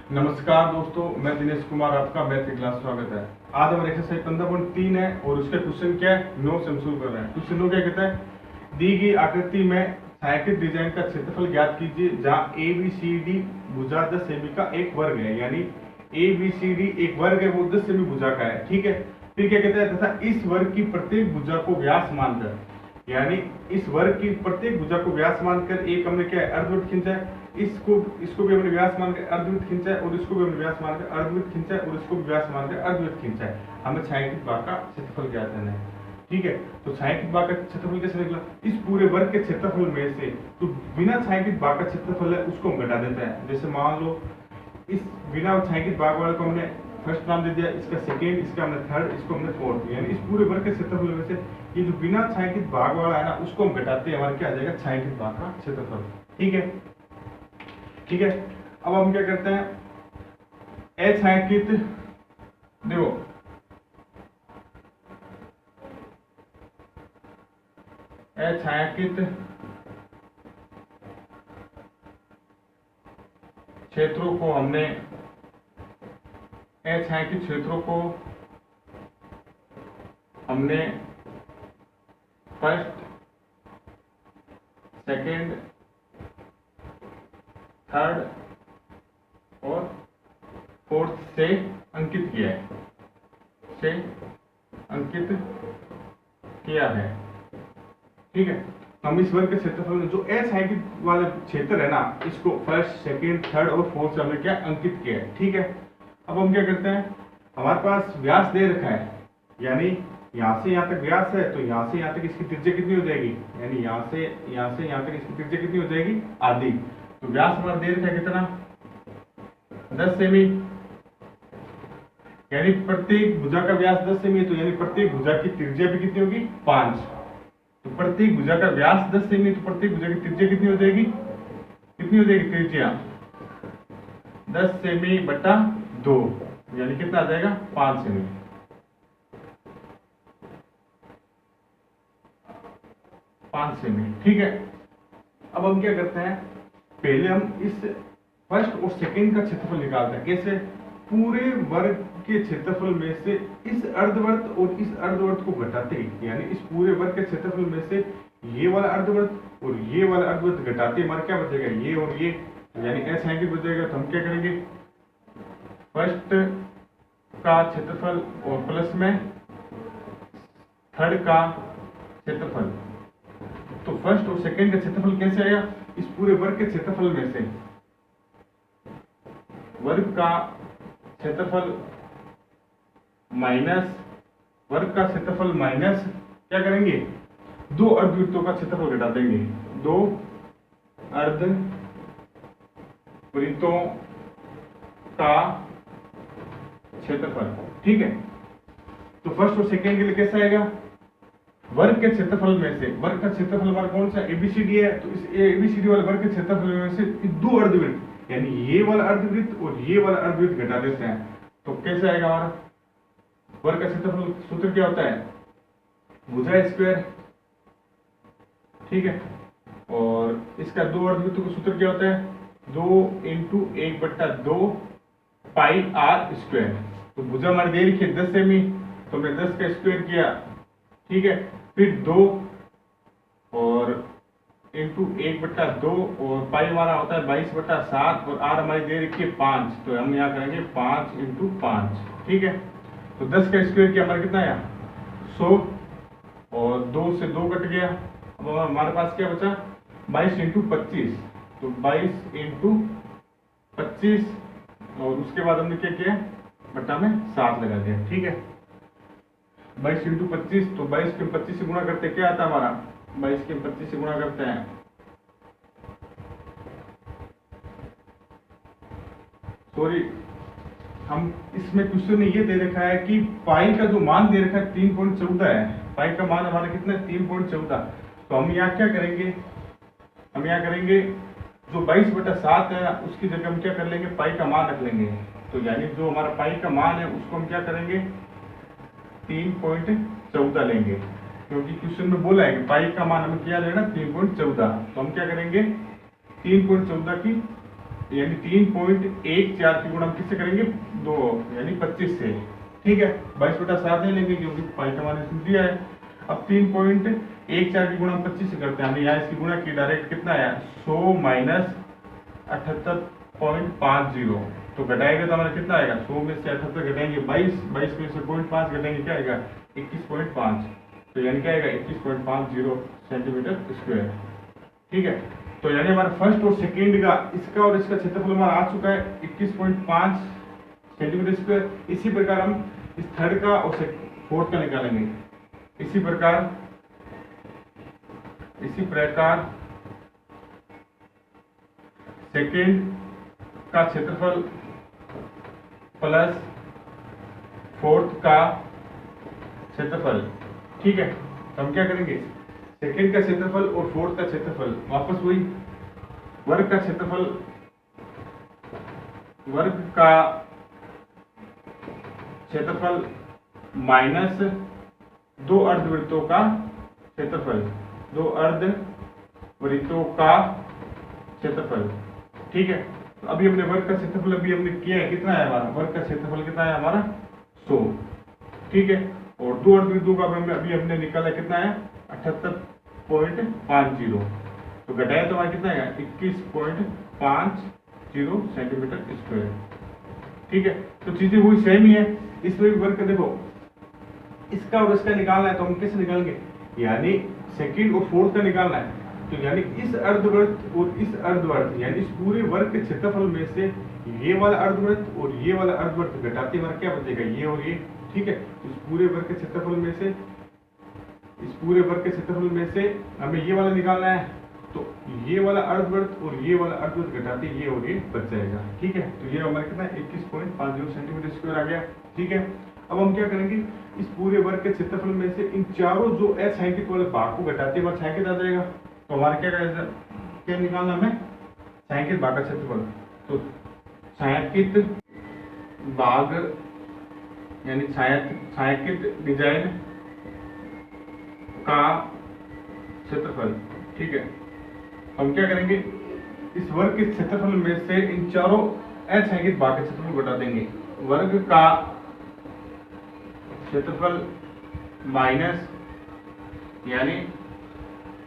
नमस्कार दोस्तों, मैं दिनेश कुमार, आपका मैथ की क्लास स्वागत है। आज हमारा एक्सरसाइज 15.3 है और उसका क्वेश्चन क्या है, नो से हम शुरू कर रहे हैं। क्वेश्चन नो क्या कहता है, दी गई आकृति में छायांकित डिजाइन का क्षेत्रफल ज्ञात कीजिए जहाँ ABCD भुजा 10 सेमी का एक वर्ग है। यानी ABCD एक वर्ग है, वो 10 सेमी भुजा का है। ठीक है, फिर क्या कहता है, तथा इस वर्ग की प्रत्येक भुजा को व्यास मानकर, यानी इस वर्ग की प्रत्येक भुजा को व्यास मानकर एक हमने क्या है, अर्धवृत्त खींचा है। इसको भी हमने व्यास मानकर अर्धवृत्त खींचा है और इसको भी हमने व्यास मानकर अर्धवृत्त खींचा है और इसको भी व्यास मानकर अर्धवृत्त खींचा है। हमें छायांकित भाग का क्षेत्रफल ज्ञात करना है। ठीक है, तो छायांकित भाग का क्षेत्रफल कैसे निकला, इस पूरे वर्ग के क्षेत्रफल में से तो बिना छायांकित भाग का क्षेत्रफल है उसको हम घटा देते हैं। जैसे मान लो इस बिना छायांकित भाग वाले को हमने फर्स्ट नाम दे दिया, इसका सेकेंड, इसका हमने थर्ड, इसको हमने फोर्थ। यानी इस पूरे वर्ग के क्षेत्रफल में से ये जो बिना छायांकित भाग वाला है ना, उसको हम घटाते हैं, हमारा क्या आ जाएगा, छायांकित भाग का क्षेत्रफल। ठीक है, ठीक है। अब हम क्या करते हैं, अछायांकित, देखो अछायांकित क्षेत्रों को हमने अछायांकित क्षेत्रों को हमने फर्स्ट, सेकेंड, थर्ड और फोर्थ से अंकित किया है, ठीक है। हम इस वर्ग के क्षेत्रफल में जो अछायांकित वाला क्षेत्र है ना, इसको फर्स्ट, सेकेंड, थर्ड और फोर्थ से हमने क्या अंकित किया है। ठीक है, अब हम क्या करते हैं, हमारे पास व्यास दे रखा है, यानी यहाँ से यहाँ तक व्यास है, तो यहाँ से यहाँ तक इसकी त्रिज्या कितनी हो जाएगी, यानी यहाँ से यहाँ तक इसकी त्रिज्या कितनी हो जाएगी, आधी। तो व्यास हमारा दे रखा है कितना, 10 सेमी। यानी प्रत्येक भुजा का व्यास 10 सेमी है, तो यानी प्रत्येक भुजा की त्रिज्या भी कितनी होगी, 5। तो प्रत्येक भुजा का व्यास 10 सेमी, तो प्रत्येक भुजा की त्रिज्या कितनी हो जाएगी, त्रिज्या 10 सेमी बटा 2, यानी कितना आ जाएगा, 5 सेमी। 5 सेमी, ठीक है। अब हम क्या करते हैं, पहले हम इस फर्स्ट और सेकेंड का क्षेत्रफल निकालते हैं। कैसे, पूरे वर्ग के क्षेत्रफल में से इस अर्धवृत्त और इस अर्धवृत्त को घटाते ही, यानी इस पूरे वर्ग के क्षेत्रफल में से ये वाला अर्धवृत्त और ये वाला अर्धवृत्त घटाते हमारा क्या बचेगा, ये और ये, यानी अछायांकित बचेगा। तो हम क्या करेंगे, फर्स्ट का क्षेत्रफल और प्लस में थर्ड का क्षेत्रफल। तो फर्स्ट और सेकेंड का क्षेत्रफल कैसे आएगा, इस पूरे वर्ग के क्षेत्रफल में से वर्ग का क्षेत्रफल माइनस वर्ग का क्षेत्रफल माइनस क्या करेंगे, दो अर्धवृत्तों का क्षेत्रफल घटा देंगे, दो अर्धवृत्तों का क्षेत्रफल। ठीक है, तो फर्स्ट और सेकेंड के लिए कैसा आएगा, वर्ग के क्षेत्रफल में से, वर्ग का क्षेत्रफल हमारा कौन सा, ABCD है, तो इस ABCD वाले वर्ग के क्षेत्रफल में से दो अर्धवृत्त, यानी ये वाला अर्धवृत्त और ये वाला अर्धवृत्त घटा देते हैं। तो कैसे आएगा हमारा वर्ग का क्षेत्रफल, सूत्र क्या होता है, भुजा स्क्वायर। ठीक है, और इसका दो अर्धवृत्तों का सूत्र क्या होता है, 2 × 1/2 पाई r स्क्वायर। तो भुजा हमारी दे रखी है 10 सेमी, तो हमने 10 का स्क्वायर किया। ठीक है, फिर 2 और इंटू 1/2 और पाई हमारा होता है 22/7 और r हमारी दे रखी है 5, तो हम यहाँ करेंगे 5 × 5। ठीक है, तो 10 का स्क्वायर किया, हमारा कितना आया, 100, और 2 से 2 कट गया। अब हमारे पास क्या बचा, 22 × 25, तो 22 × 25, और उसके बाद हमने क्या किया, बट्टा में 7 लगा दिया। ठीक है, 22 × 25, तो 22 के 25 से गुणा करते क्या आता है हमारा, 22 के 25 से गुणा करते हैं, सॉरी, हम इसमें क्वेश्चन ने ये दे रखा है कि पाई का जो मान दे रखा है 3.14 है, पाई का मान हमारा कितना है, 3.14। तो हम यहाँ क्या करेंगे, हम यहाँ करेंगे जो 22/7 है उसकी जगह हम क्या कर लेंगे, पाई का मान रख लेंगे। तो यानी जो हमारा पाई का मान है उसको हम क्या करेंगे, 3.14 लेंगे, क्योंकि क्वेश्चन में बोला है कि पाई का मान हमें क्या लेना, 3.14। तो हम क्या करेंगे, 3.14 की यानी 3.14 की गुणा हम किससे करेंगे, 2 यानी 25 से। ठीक है, 22/7 नहीं लेंगे क्योंकि पाई का मान इसमें दिया है। अब 3.14 की गुणा हम 25 से करते हैं, हमने यहाँ इसकी गुणा की, डायरेक्ट कितना आया 100 माइनस 78.50, तो घटाएगा तो हमारा कितना आएगा, 100 में से 78 घटाएंगे 22 में से 0.5 घटाएंगे क्या आएगा 21.5, तो यानी क्या आएगा 21.50 सेंटीमीटर स्क्वायर। ठीक है, तो यानी हमारा फर्स्ट और सेकेंड का, इसका और इसका क्षेत्रफल हमारा आ चुका है 21.5 सेंटीमीटर स्क्वायर। इसी प्रकार हम इस थर्ड का और फोर्थ का निकालेंगे। इसी प्रकार सेकेंड का क्षेत्रफल प्लस फोर्थ का क्षेत्रफल। ठीक है, तो हम क्या करेंगे, सेकेंड का क्षेत्रफल और फोर्थ का क्षेत्रफल वापस वही वर्ग का क्षेत्रफल, वर्ग का क्षेत्रफल माइनस 2 अर्धवृत्तों का क्षेत्रफल, 2 अर्धवृत्तों का क्षेत्रफल। ठीक है, तो अभी हमने वर्ग का क्षेत्रफल अभी हमने किया है, कितना है हमारा वर्ग का क्षेत्रफल, कितना है हमारा 100। ठीक है, और 2 अर्धवृत्तों का अभी हमने निकाला कितना है 78.50, तो घटाया तो हमारा कितना है 21.50 सेंटीमीटर स्क्वायर। ठीक है, तो चीजें वही सेम ही है। इसमें भी वर्ग का देखो, इसका और इसका निकालना है तो हम कैसे निकालेंगे, यानी सेकंड और फोर्थ का निकालना है, तो यानी इस अर्धवृत्त और इस अर्धवृत्त, यानी इस पूरे वर्ग के क्षेत्रफल में से ये वाला अर्धवृत्त और ये वाला अर्धवृत्त घटाते हमारा क्या बचेगा, ये और ये। ठीक है, इस पूरे वर्ग के क्षेत्रफल में से, इस पूरे वर्ग के क्षेत्रफल में से हमें ये वाला निकालना है, तो ये वाला अर्धवृत्त और ये वाला अर्धवृत्त घटाते ये और ये बच जाएगा। ठीक है, तो ये हमारा कितना 21.50 सेंटीमीटर स्क्वायर आ गया। ठीक है, अब हम क्या करेंगे, इस पूरे वर्ग के क्षेत्रफल में से इन चारों जो अछायांकित वाले भाग को घटाते हुए छायांकित आ जाएगा, तो हमारा क्या निकालना हमें, छायांकित भाग का क्षेत्रफल। तो छायांकित भाग यानी छायांकित डिजाइन का क्षेत्रफल। ठीक है, हम क्या करेंगे, इस वर्ग के क्षेत्रफल में से इन चारों अछायांकित भाग के क्षेत्रफल को घटा देंगे। वर्ग का क्षेत्रफल माइनस, यानी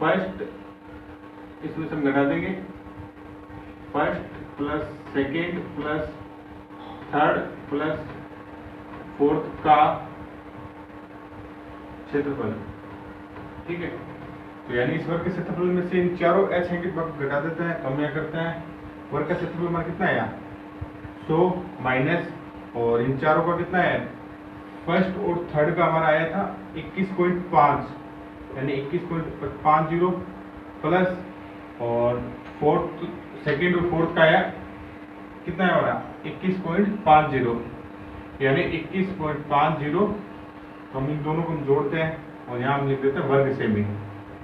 फर्स्ट, इसमें से हम घटा देंगे first plus second plus third plus fourth का क्षेत्रफल। ठीक है, तो यानी इस वर्ग के क्षेत्रफल में से इन चारों अछायांकित भाग को घटा देते हैं, तो हम क्या करते हैं, वर्ग का क्षेत्रफल हमारा कितना है 100 माइनस, और इन चारों का कितना है, फर्स्ट और थर्ड का हमारा आया था 21.5, यानी 21.50 प्लस, और फोर्थ, सेकेंड और फोर्थ का आया कितना है हमारा 21.50, यानी 21.50। तो हम इन दोनों को जोड़ते हैं और यहाँ हम लिख देते हैं वर्ग से भी।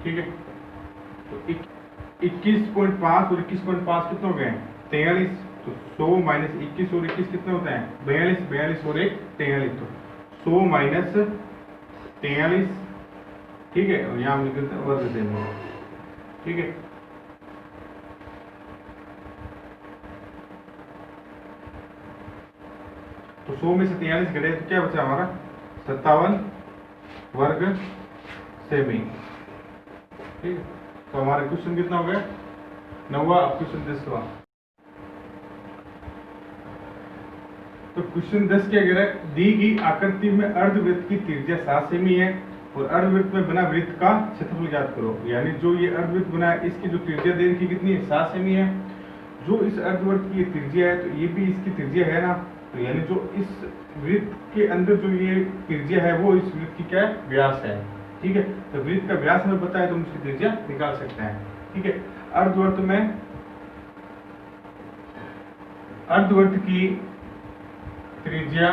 ठीक है, तो 21.5 और 21.5 कितने हो गए 43, तो 100 माइनस 21 और 21 कितने होते हैं 42, 42 और 1 43, तो 100 माइनस 43। ठीक है, और यहाँ हम लिख देते हैं वर्ग से। ठीक है, तो 100 में से 43 घटे तो क्या बचा हमारा 57 वर्ग सेमी। ठीक है, तो हमारा क्वेश्चन कितना हो गया 9वां। अब क्वेश्चन 10वां। तो क्वेश्चन 10 क्या कह रहा है, दी गई आकृति में अर्धवृत्त की त्रिज्या 7 सेमी है और अर्धवृत्त में बना वृत्त का क्षेत्रफल ज्ञात करो। यानी जो ये अर्धवृत्त बना है इसकी जो त्रिज्या दे रखी कितनी है 7 सेमी है। जो इस अर्धवृत्त की त्रिज्या है तो ये भी इसकी त्रिज्या है ना, तो यानी जो इस वृत्त के अंदर जो ये त्रिज्या है वो इस वृत्त की क्या है व्यास है। ठीक है, तो वृत्त का व्यास हमें पता है तो हम उसकी त्रिज्या निकाल सकते हैं। ठीक है, अर्धवृत्त में अर्धवृत्त की त्रिज्या,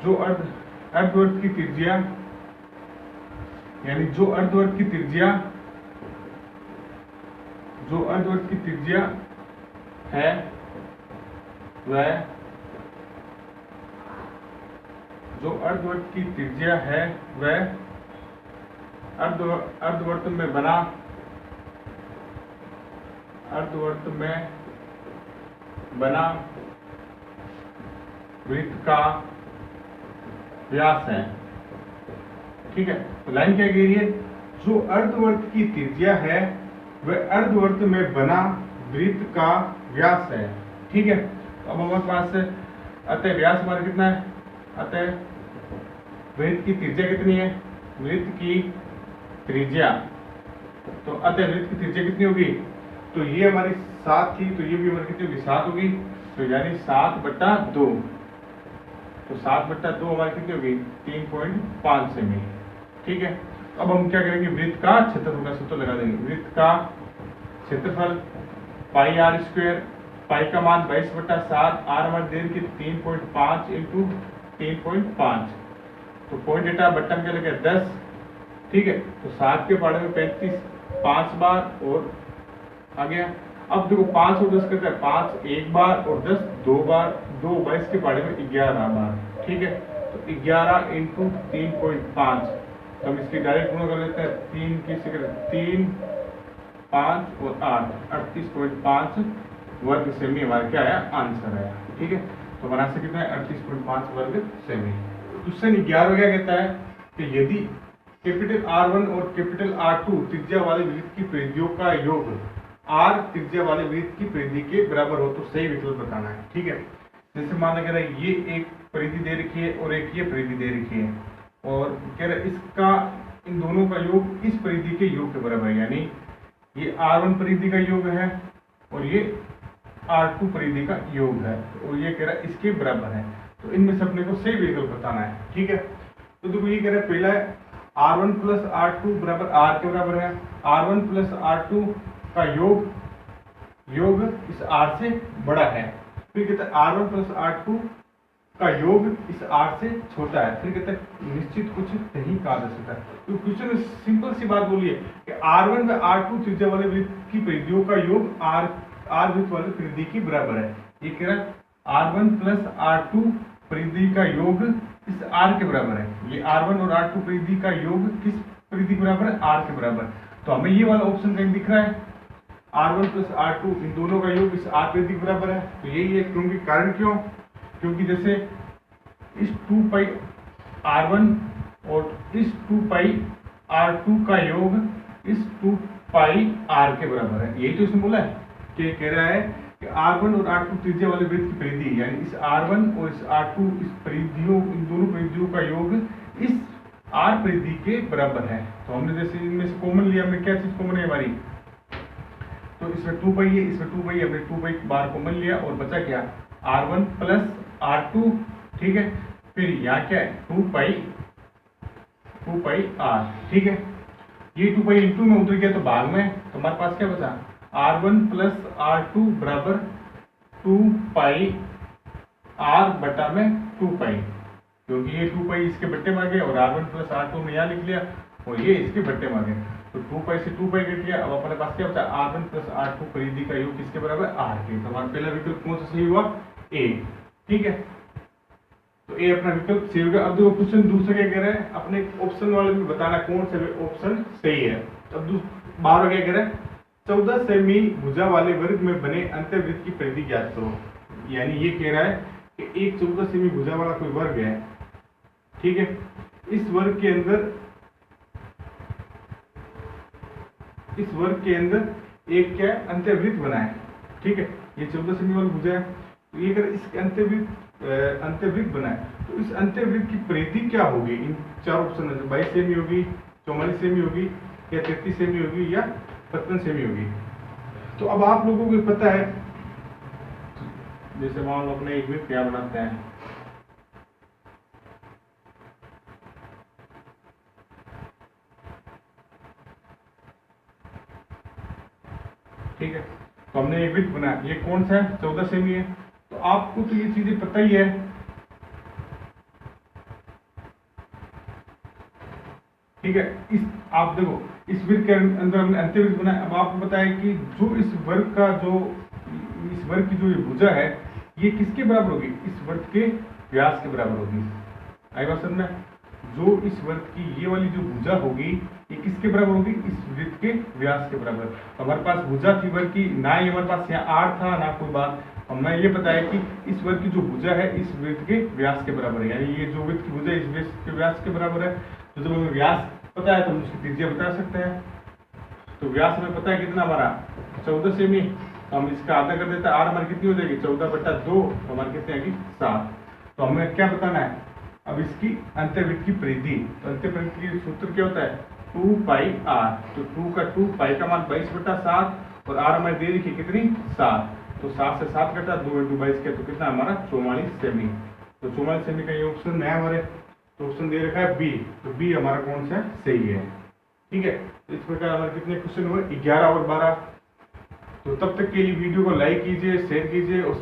जो अर्धवृत्त की त्रिज्या, यानी जो अर्धवृत्त की त्रिज्या है वह, जो अर्धवृत्त की त्रिज्या है वह अर्धवृत्त में बना अर्धवर्त में बना वृत्त का व्यास है। ठीक है, तो लाइन क्या कह रही है, जो अर्धवर्त की त्रिज्या है वह अर्धवर्त में बना वृत्त का व्यास है। ठीक है, तो अब हमारे पास अतः व्यास हमारा कितना है, अतः वृत्त की त्रिज्या कितनी है, वृत्त की त्रिज्या, तो अतः वृत्त की त्रिज्या कितनी होगी, तो ये हमारी 7 थी, तो ये भी हमारी कितनी होगी, 7 होगी, तो यानी 7/2, तो 7/2 हमारी कितनी होगी, 3.5 सेमी। ठीक है, अब हम क्या करेंगे, वृत्त का क्षेत्रफल का सूत्र लगा देंगे। वृत्त का क्षेत्रफल पाई आर स्क्वायर, पाई का मान 22/7, आर हमारी देर की 3.5 इंटू 3.5, तो पॉइंट डेटा बट्टा में क्या लगे 10। ठीक है, तो 7 के पहाड़े में 35 5 बार और आ गया। अब देखो 5 और 10 करता है 5 1 बार और 10 2 बार, 2 22 के पहाड़े में 11 बार। ठीक है, तो 11 इंटू 3.5, तो हम इसकी डायरेक्ट गुणा कर लेते हैं, 3 की से 3 5 और 8 38.5 वर्ग सेमी हमारा क्या आया, आंसर आया। ठीक है, तो हमारा आंसर कितना है, 38.5 वर्ग सेमी। क्वेश्चन 11 क्या कहता है कि यदि कैपिटल R1 और कैपिटल R2 त्रिज्या वाले वृत्त की परिधियों का योग R त्रिज्या वाले वृत्त की परिधि के बराबर हो तो सही विकल्प बताना है। ठीक है, जैसे मान कह रहा है ये एक परिधि दे रखी है और एक ये परिधि दे रखी है, और कह रहा है इसका इन दोनों का योग इस परिधि के योग के बराबर है, यानी ये R1 परिधि का योग है और ये R2 परिधि का योग है, और ये कह रहा है इसके बराबर है, तो इनमें से अपने को सही विकल्प बताना है। ठीक है, तो देखो ये कह रहा है पहला है R1 प्लस R2 बराबर R के बराबर है, R1 प्लस R2 का योग इस R से बड़ा है, फिर कहता है R1 प्लस R2 का योग इस R से छोटा है, फिर कहता है निश्चित कुछ नहीं कहा जा सकता। तो क्वेश्चन में सिंपल सी बात बोली है कि R1 व R2 त्रिज्या वाले वृत्त की परिधियों का योग R वृत्त वाले परिधि के बराबर है। ये कह रहा है R1 प्लस R2 परिधि का योग इस R के बराबर है, ये R1 और R2 परिधि का योग किस परिधि के बराबर है, R के बराबर। तो हमें ये वाला ऑप्शन कहीं दिख रहा है, R1 प्लस R2 इन दोनों का योग इस R परिधि के बराबर है, तो यही है। क्योंकि कारण क्यों, क्योंकि जैसे इस 2 पाई R1 और इस 2 पाई R2 का योग इस 2 पाई R के बराबर है, यही तो इसने बोला है कि कह रहा है कि R1 और R2 त्रिज्या वाले वृत्त की परिधि, यानी इस R1 और इस R2 इस परिधियों इन दोनों परिधियों का योग इस R परिधि के बराबर है। तो हमने जैसे इनमें से कॉमन लिया, हमने क्या चीज कॉमन है हमारी, तो इसमें 2 पाई है, इसमें 2 पाई, हमने 2 पाई बार कॉमन लिया और बचा क्या R1 प्लस R2। ठीक है, फिर यहाँ क्या है 2 पाई R। ठीक है, ये 2 पाई इंटू में उतर गया तो भाग में, तो हमारे पास क्या बचा R1 प्लस R2 बराबर 2 पाई R बटा में 2 पाई, क्योंकि ये 2 पाई इसके बट्टे में आ गए और R1 प्लस R2 में यहाँ लिख लिया और ये इसके बट्टे में आ गए, तो 2 पाई से 2 पाई कट गया। अब अपने पास क्या बचा R1 प्लस R2 परिधि का योग किसके बराबर, R के। तो हमारा पहला विकल्प कौन सा सही हुआ, A। ठीक है, तो A अपना विकल्प सही होगा। अब देखो क्वेश्चन दूसरा क्या कह रहा है, अपने ऑप्शन वाले में बताना कौन सा ऑप्शन सही है। अब 12 क्या कह रहा है, 14 सेमी भुजा वाले वर्ग में बने अंतर्वृत्त की परिधि ज्ञात करो। यानी ये कह रहा है कि एक 14 सेमी भुजा वाला कोई वर्ग है, ठीक है, इस वर्ग के अंदर एक क्या अंतर्वृत्त बना है। ठीक है, ये 14 सेमी वाली भुजा है, तो ये अगर इस अंतर्वृत्त बना है, तो इस अंतर्वृत्त की परिधि क्या होगी, इन चार ऑप्शन में 22 सेमी होगी, 44 सेमी होगी, या 33 सेमी होगी, या 55 सेमी होगी। तो अब आप लोगों को पता है, जैसे मान लो अपने एक वृत्त क्या बनाते हैं, ठीक है, तो हमने एक वृत्त बनाया, ये कौन सा है 14 सेमी है, तो आपको तो ये चीजें पता ही है। ठीक है, इस आप देखो इस वृत्त के अंदर हमने अंतर्वृत्त बनाया। अब आपको पता है कि जो इस वर्ग की जो ये भुजा है, ये किसके बराबर होगी, इस वर्ग के व्यास के बराबर होगी। आई बात समझ में? जो इस वृत्त की ये वाली जो भुजा होगी ये किसके बराबर होगी, इस वृत्त के व्यास के बराबर। तो हमारे पास भुजा थी वर्ग की, ना ही हमारे पास यहाँ आर था ना कोई बात, हमें ये पता है कि इस वर्ग की जो भुजा है इस वृत्त के व्यास के बराबर है, यानी ये जो वृत्त की भुजा है इस वृत्त के व्यास के बराबर है। तो जब हमें व्यास पता है तो हम उसकी त्रिज्या बता सकते हैं। तो व्यास हमें पता है कितना हमारा 14 सेमी, तो हम इसका आधा कर देते हैं, आर हमारी कितनी हो जाएगी 14/2, तो हमारे कितने आएगी 7। तो हमें क्या बताना है अब इसकी अंतर्वृत्त की परिधि। तो अंतर्वृत्त की सूत्र क्या होता है 2πr, तो 2 का 2 पाई का मान 22/7 और आर हमारी दे रखी कितनी 7, तो 7 से 7 घटा 2 × 22 किया तो कितना हमारा 44 सेमी। तो 44 सेमी का ये ऑप्शन है हमारे, तो ऑप्शन दे रखा है बी, तो बी हमारा कौन सा सही है। ठीक है, तो इस प्रकार हमारे कितने क्वेश्चन हुए 11 और 12। तो तब तक के लिए वीडियो को लाइक कीजिए, शेयर कीजिए और